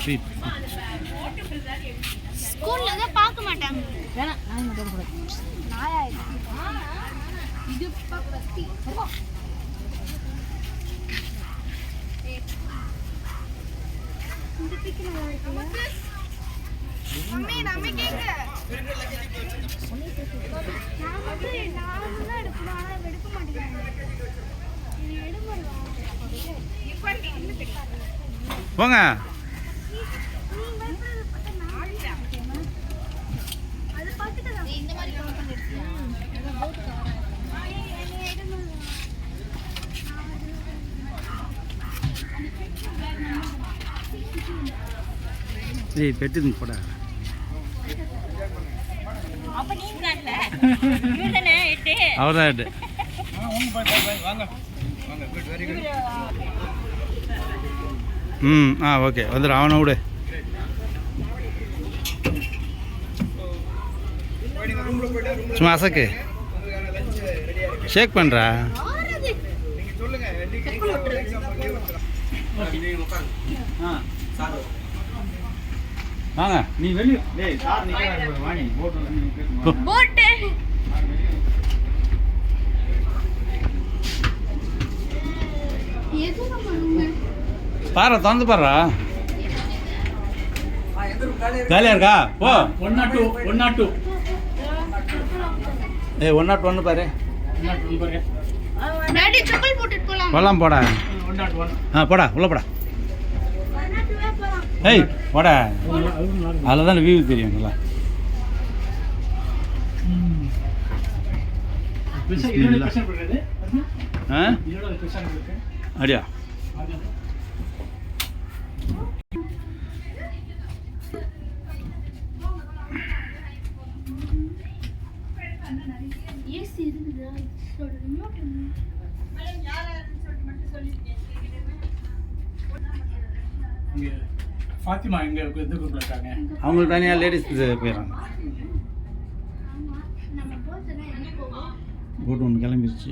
Treat. ஸ்கூல்ல தான் பார்க்க மாட்டாங்க. வேணா நாய் மட்டும் கூட. நாயா இது பப்பி. இந்த பிக் நல்லா இருக்கு. மம்மி நம்ம கேங்க. நான் எடுக்கணும் ஆனா எடுக்க மாட்டேங்கிறாங்க. இது எடுமறா. இப்போ இந்த போங்க. ஏய் பெட்டு போடா. அப்ப நீங்க காட்டல. இவனே எட்டு. அவர்தான் எட்டு. வாங்க வாங்க குட் வெரி குட். ஓகே வந்துடும். அவனை விடு. சும்மா அசக்கு ஷேக் பண்ணுறா. வாங்க நீ வெளியே. டேய் சார் நிக்கிறாரு வாணி போட் போட் ஏதோ நம்ம பாரு திறந்து பாருடா. ஜாலியாக இருக்கா? போ 102 102. ஏய் 101 பாரு. 101 பாரு. டாடி செப்பல் போட்டுட்டு போலாம். போலாம் போடா. 101. போடா உள்ள போடா. 102 போலாம். ஏய் போடா. அதில் தான் வியூ தெரியும் நல்லா. அப்படியா? ஏசி இருக்குதா? சொல்லுங்க. மேடம் யாரான்னு சொல்லிட்டு மட்டும் சொல்லிட்டீங்க. ஃபாத்திமா எங்க எந்த குரூப்ல இருக்காங்க? அவங்களுக்கு தனியாக லேடிஸ் போயிடறாங்க. ஆமா நம்ம போறதுனா எங்க போவோம்? போட்டு ஒன்று கிளம்பிடுச்சு.